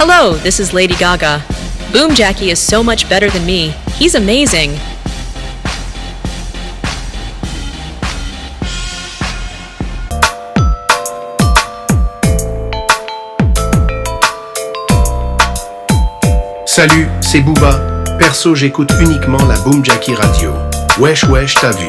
Hello, this is Lady Gaga. Boom Jackie is so much better than me. He's amazing. Salut, c'est Booba. Perso, j'écoute uniquement la Boom Jackie Radio. Wesh wesh, t'as vu.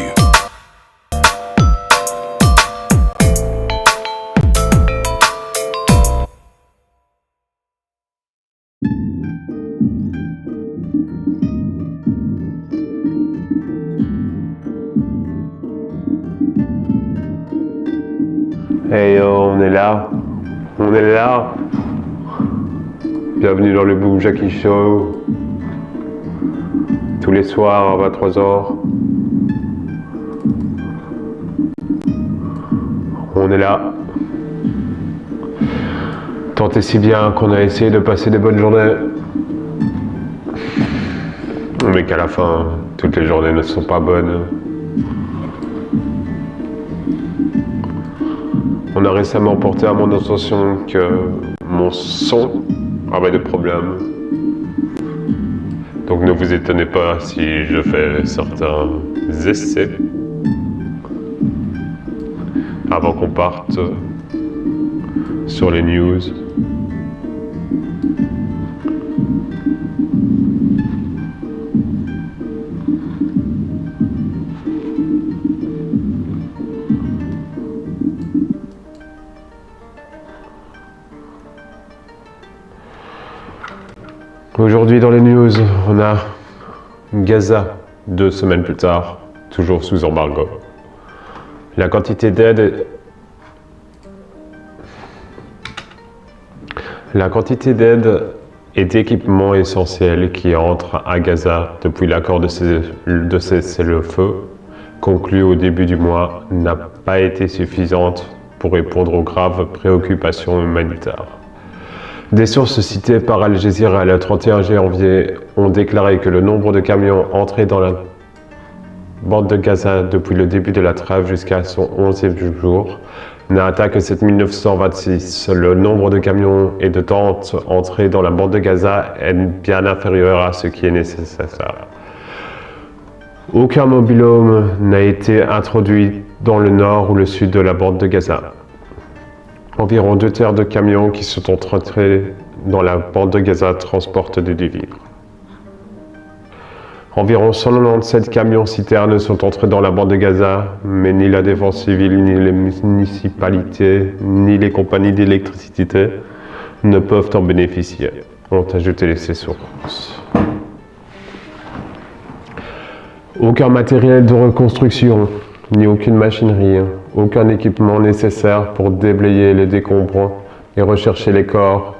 Hey yo, on est là. Bienvenue dans le Boom Jackie Show. Tous les soirs à 23h. On est là. Tant et si bien qu'on a essayé de passer des bonnes journées. Mais qu'à la fin, toutes les journées ne sont pas bonnes. On a récemment porté à mon attention que mon son avait des problèmes. Donc ne vous étonnez pas si je fais certains essais avant qu'on parte sur les news. Aujourd'hui dans les news, on a Gaza, 2 semaines plus tard, toujours sous embargo. La quantité d'aide et d'équipements essentiels qui entrent à Gaza depuis l'accord de cessez-le-feu conclu au début du mois n'a pas été suffisante pour répondre aux graves préoccupations humanitaires. Des sources citées par Al Jazeera le 31 janvier ont déclaré que le nombre de camions entrés dans la bande de Gaza depuis le début de la trêve jusqu'à son 11e jour n'a atteint que 7926. Le nombre de camions et de tentes entrés dans la bande de Gaza est bien inférieur à ce qui est nécessaire. Aucun mobil-home n'a été introduit dans le nord ou le sud de la bande de Gaza. Environ 2 tiers de camions qui sont entrés dans la bande de Gaza transportent des vivres. Environ 197 camions-citernes sont entrés dans la bande de Gaza, mais ni la défense civile, ni les municipalités, ni les compagnies d'électricité ne peuvent en bénéficier, ont ajouté ces sources. Aucun matériel de reconstruction, ni aucune machinerie, aucun équipement nécessaire pour déblayer les décombres et rechercher les corps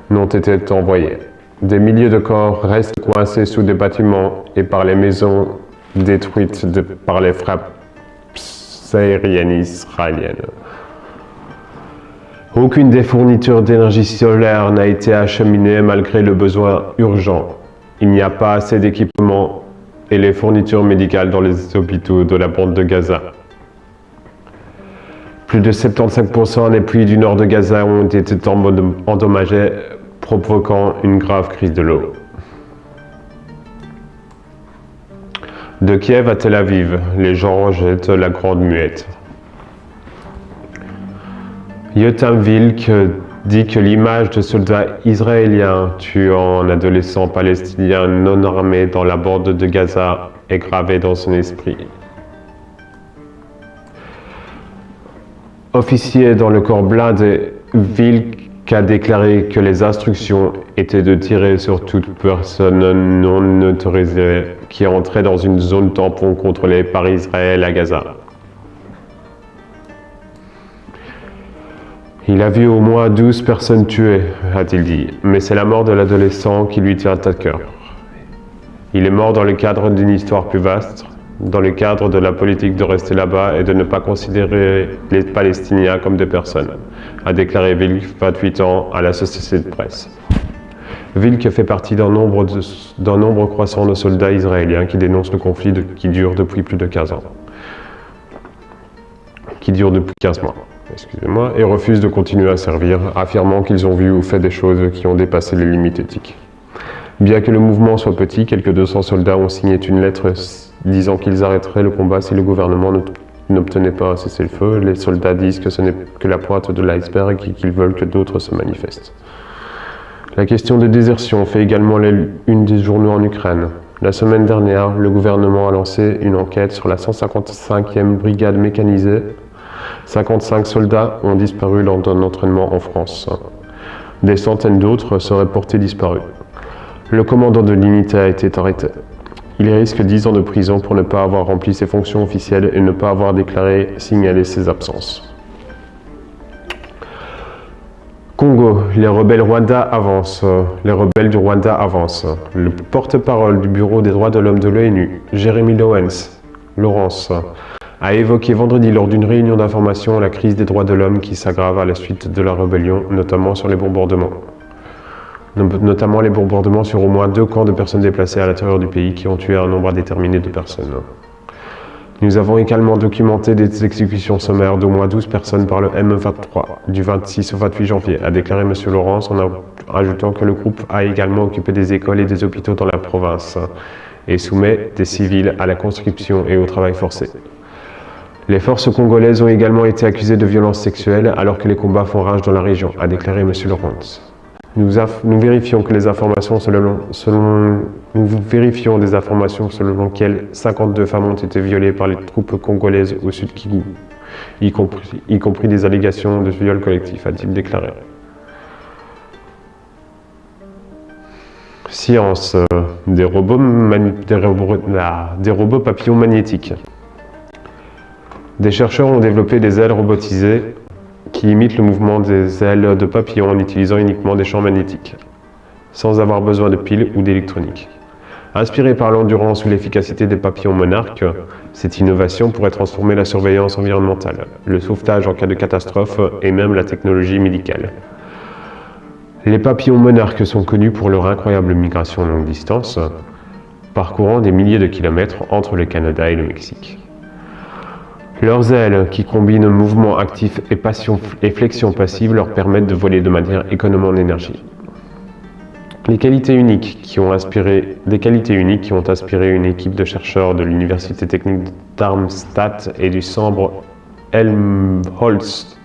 n'ont été envoyés. Des milliers de corps restent coincés sous des bâtiments et par les maisons détruites par les frappes aériennes israéliennes. Aucune des fournitures d'énergie solaire n'a été acheminée malgré le besoin urgent. Il n'y a pas assez d'équipements et les fournitures médicales dans les hôpitaux de la bande de Gaza. Plus de 75% des puits du nord de Gaza ont été endommagés, provoquant une grave crise de l'eau. De Kiev à Tel Aviv, les gens rejettent la grande muette. Yotam Vilk dit que l'image de soldats israéliens tuant un adolescent palestinien non armé dans la bande de Gaza est gravée dans son esprit. Officier dans le corps blindé, Vilk a déclaré que les instructions étaient de tirer sur toute personne non autorisée qui entrait dans une zone tampon contrôlée par Israël à Gaza. Il a vu au moins 12 personnes tuées, a-t-il dit, mais c'est la mort de l'adolescent qui lui tient à cœur. Il est mort dans le cadre d'une histoire plus vaste, dans le cadre de la politique de rester là-bas et de ne pas considérer les Palestiniens comme des personnes, a déclaré Vilk, 28 ans, à la société de presse. Vilk fait partie d'un nombre croissant de soldats israéliens qui dénoncent le conflit qui dure depuis plus de 15 ans. Qui dure depuis 15 mois. et refusent de continuer à servir, affirmant qu'ils ont vu ou fait des choses qui ont dépassé les limites éthiques. Bien que le mouvement soit petit, quelques 200 soldats ont signé une lettre disant qu'ils arrêteraient le combat si le gouvernement n'obtenait pas un cessez-le-feu. Les soldats disent que ce n'est que la pointe de l'iceberg et qu'ils veulent que d'autres se manifestent. La question de désertion fait également une des journaux en Ukraine. La semaine dernière, le gouvernement a lancé une enquête sur la 155e brigade mécanisée. 55 soldats ont disparu lors d'un entraînement en France. Des centaines d'autres seraient portés disparus. Le commandant de l'unité a été arrêté. Il risque 10 ans de prison pour ne pas avoir rempli ses fonctions officielles et ne pas avoir signalé ses absences. Congo, les rebelles du Rwanda avancent. Le porte-parole du Bureau des droits de l'homme de l'ONU, Jeremy Lawrence, a évoqué vendredi lors d'une réunion d'information la crise des droits de l'homme qui s'aggrave à la suite de la rébellion, notamment les bombardements sur au moins 2 camps de personnes déplacées à l'intérieur du pays qui ont tué un nombre indéterminé de personnes. Nous avons également documenté des exécutions sommaires d'au moins 12 personnes par le M23 du 26 au 28 janvier, a déclaré M. Laurence en ajoutant que le groupe a également occupé des écoles et des hôpitaux dans la province et soumet des civils à la conscription et au travail forcé. Les forces congolaises ont également été accusées de violences sexuelles alors que les combats font rage dans la région, a déclaré M. Laurence. Nous vérifions des informations selon lesquelles 52 femmes ont été violées par les troupes congolaises au Sud Kivu, y compris des allégations de viol collectif, a-t-il déclaré. Science, des robots papillons magnétiques. Des chercheurs ont développé des ailes robotisées qui imitent le mouvement des ailes de papillons en utilisant uniquement des champs magnétiques, sans avoir besoin de piles ou d'électronique. Inspirée par l'endurance ou l'efficacité des papillons monarques, cette innovation pourrait transformer la surveillance environnementale, le sauvetage en cas de catastrophe et même la technologie médicale. Les papillons monarques sont connus pour leur incroyable migration longue distance, parcourant des milliers de kilomètres entre le Canada et le Mexique. Leurs ailes, qui combinent mouvement actif et flexion passive, leur permettent de voler de manière économe en énergie. Des qualités uniques qui ont inspiré une équipe de chercheurs de l'Université technique Darmstadt et du centre Helmholtz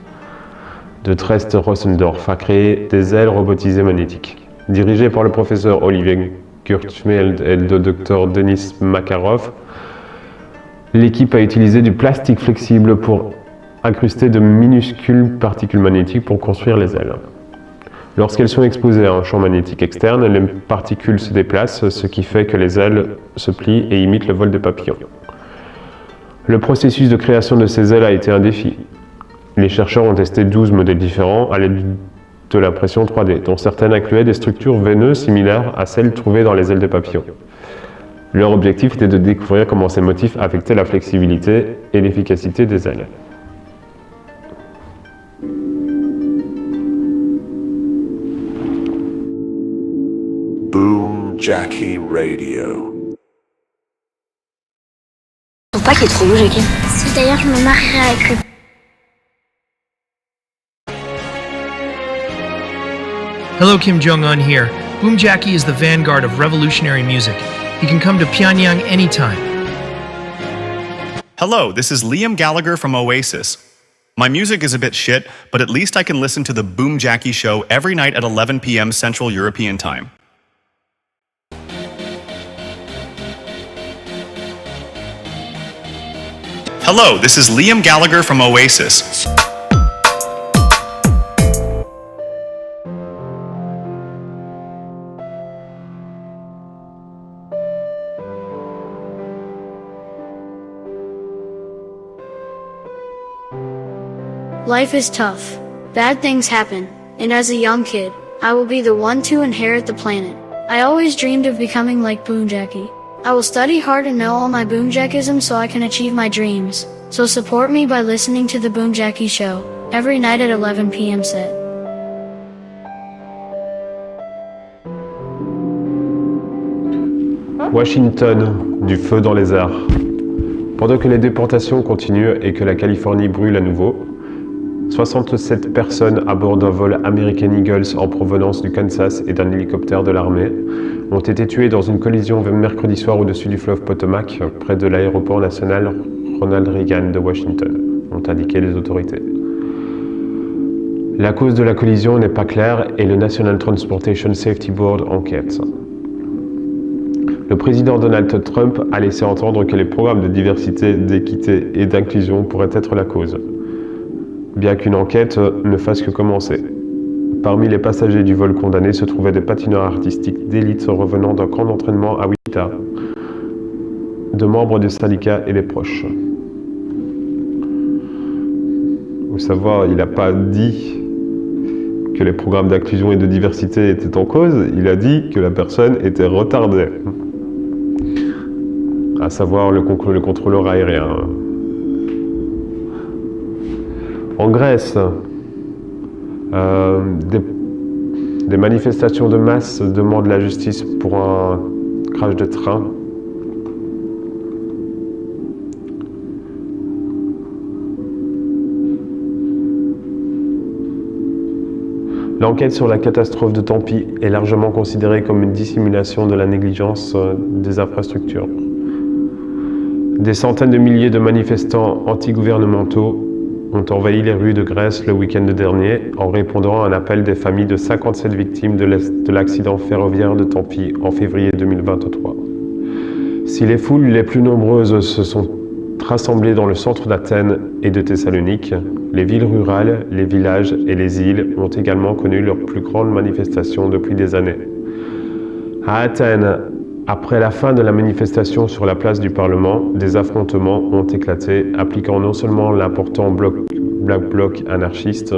de Dresde-Rossendorf à créer des ailes robotisées magnétiques. Dirigées par le professeur Olivier Gurtfeld et le docteur Denis Makarov, l'équipe a utilisé du plastique flexible pour incruster de minuscules particules magnétiques pour construire les ailes. Lorsqu'elles sont exposées à un champ magnétique externe, les particules se déplacent, ce qui fait que les ailes se plient et imitent le vol des papillons. Le processus de création de ces ailes a été un défi. Les chercheurs ont testé 12 modèles différents à l'aide de l'impression 3D, dont certaines incluaient des structures veineuses similaires à celles trouvées dans les ailes des papillons. Leur objectif était de découvrir comment ces motifs affectaient la flexibilité et l'efficacité des ailes. Boom Jackie Radio. Je trouve pas qu'il est trop beau, Jackie. Si d'ailleurs je me marierai avec lui. Hello, Kim Jong-un here. Boom Jackie is the vanguard of revolutionary music. You can come to Pyongyang anytime. Hello, this is Liam Gallagher from Oasis. My music is a bit shit, but at least I can listen to the Boom Jackie show every night at 11 p.m. Central European Time. Hello, this is Liam Gallagher from Oasis. Life is tough. Bad things happen, and as a young kid, I will be the one to inherit the planet. I always dreamed of becoming like Boom Jackie. I will study hard and know all my Boom Jackisms so I can achieve my dreams. So support me by listening to the Boom Jackie Show, every night at 11 p.m. set. Washington, du feu dans les airs. Pendant que les déportations continuent et que la Californie brûle à nouveau, 67 personnes à bord d'un vol American Eagles en provenance du Kansas et d'un hélicoptère de l'armée ont été tuées dans une collision mercredi soir au-dessus du fleuve Potomac, près de l'aéroport national Ronald Reagan de Washington, ont indiqué les autorités. La cause de la collision n'est pas claire et le National Transportation Safety Board enquête. Le président Donald Trump a laissé entendre que les programmes de diversité, d'équité et d'inclusion pourraient être la cause, bien qu'une enquête ne fasse que commencer. Parmi les passagers du vol condamné se trouvaient des patineurs artistiques d'élite revenant d'un camp d'entraînement à Wichita, de membres du syndicat et des proches. Faut savoir, il n'a pas dit que les programmes d'inclusion et de diversité étaient en cause, il a dit que la personne était retardée. À savoir le contrôleur aérien. En Grèce, des manifestations de masse demandent la justice pour un crash de train. L'enquête sur la catastrophe de Tempi est largement considérée comme une dissimulation de la négligence des infrastructures. Des centaines de milliers de manifestants antigouvernementaux ont envahi les rues de Grèce le week-end dernier en répondant à un appel des familles de 57 victimes de l'accident ferroviaire de Tempi en février 2023. Si les foules les plus nombreuses se sont rassemblées dans le centre d'Athènes et de Thessalonique, les villes rurales, les villages et les îles ont également connu leurs plus grandes manifestations depuis des années. À Athènes, après la fin de la manifestation sur la place du Parlement, des affrontements ont éclaté, impliquant non seulement l'important Black Bloc anarchiste,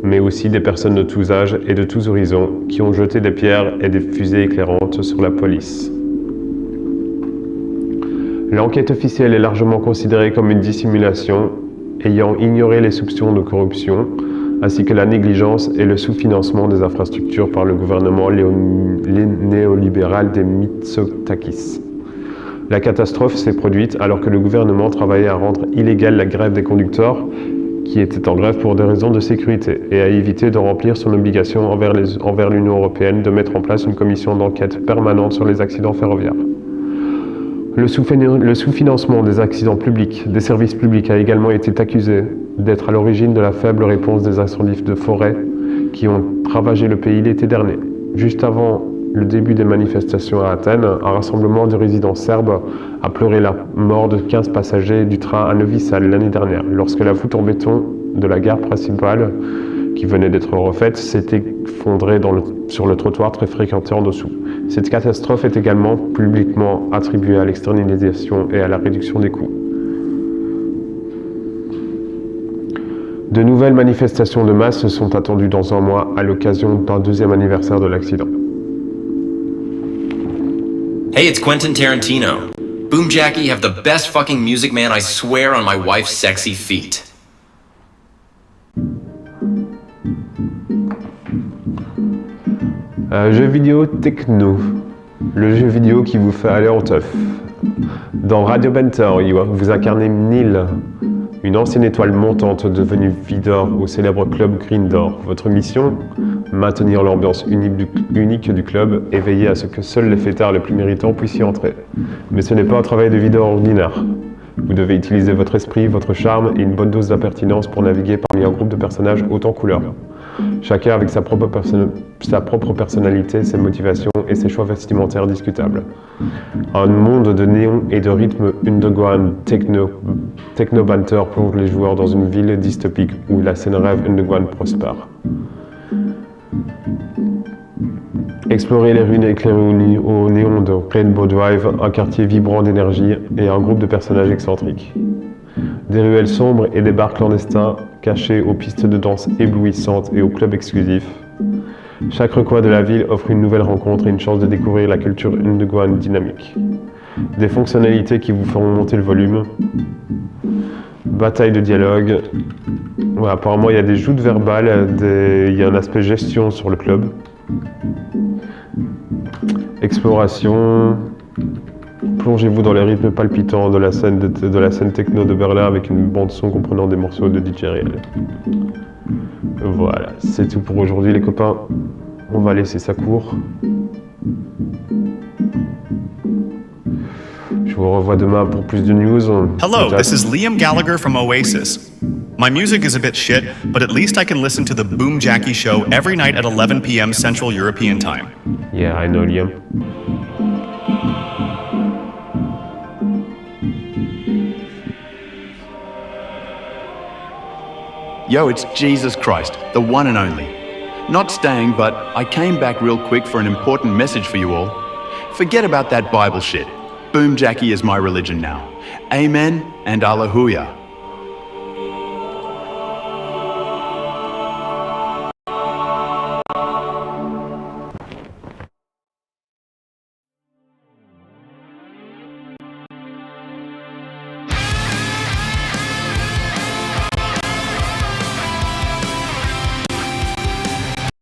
mais aussi des personnes de tous âges et de tous horizons qui ont jeté des pierres et des fusées éclairantes sur la police. L'enquête officielle est largement considérée comme une dissimulation, ayant ignoré les soupçons de corruption, ainsi que la négligence et le sous-financement des infrastructures par le gouvernement néolibéral des Mitsotakis. La catastrophe s'est produite alors que le gouvernement travaillait à rendre illégale la grève des conducteurs, qui étaient en grève pour des raisons de sécurité, et à éviter de remplir son obligation envers l'Union européenne de mettre en place une commission d'enquête permanente sur les accidents ferroviaires. Le sous-financement des accidents publics, des services publics a également été accusé d'être à l'origine de la faible réponse des incendies de forêt qui ont ravagé le pays l'été dernier. Juste avant le début des manifestations à Athènes, un rassemblement de résidents serbes a pleuré la mort de 15 passagers du train à Novi Sad l'année dernière, lorsque la voûte en béton de la gare principale, qui venait d'être refaite, s'est effondrée sur le trottoir très fréquenté en dessous. Cette catastrophe est également publiquement attribuée à l'externalisation et à la réduction des coûts. De nouvelles manifestations de masse sont attendues dans un mois à l'occasion d'un deuxième anniversaire de l'accident. Hey, it's Quentin Tarantino. Boom Jackie have the best fucking music, man, I swear on my wife's sexy feet. Jeu vidéo techno, le jeu vidéo qui vous fait aller en teuf. Dans Radio Banter, vous incarnez Neil, une ancienne étoile montante devenue leader au célèbre club Green Door. Votre mission ? Maintenir l'ambiance unique du club et veiller à ce que seuls les fêtards les plus méritants puissent y entrer. Mais ce n'est pas un travail de videur ordinaire. Vous devez utiliser votre esprit, votre charme et une bonne dose d'impertinence pour naviguer parmi un groupe de personnages haut en couleurs. Chacun avec sa propre personnalité, ses motivations et ses choix vestimentaires discutables. Un monde de néon et de rythme underground techno-banter plonge les joueurs dans une ville dystopique où la scène rêve underground prospère. Explorez les ruines éclairées au néon de Rainbow Drive, un quartier vibrant d'énergie et un groupe de personnages excentriques. Des ruelles sombres et des bars clandestins cachés aux pistes de danse éblouissantes et aux clubs exclusifs. Chaque recoin de la ville offre une nouvelle rencontre et une chance de découvrir la culture underground dynamique. Des fonctionnalités qui vous feront monter le volume. Bataille de dialogue. Ouais, apparemment, il y a des joutes verbales, il y a un aspect gestion sur le club. Exploration. plongez-vous dans les rythmes palpitants de la scène techno de Berlin avec une bande son comprenant des morceaux de DJ Real. Voilà, c'est tout pour aujourd'hui les copains. On va laisser ça court. Je vous revois demain pour plus de news. Hello, this is Liam Gallagher from Oasis. My music is a bit shit, but at least I can listen to the Boom Jackie Show every night at 11 p.m. Central European Time. Yeah, I know Liam. Yo, it's Jesus Christ, the one and only. Not staying, but I came back real quick for an important message for you all. Forget about that Bible shit. Boom Jackie is my religion now. Amen and Alleluia.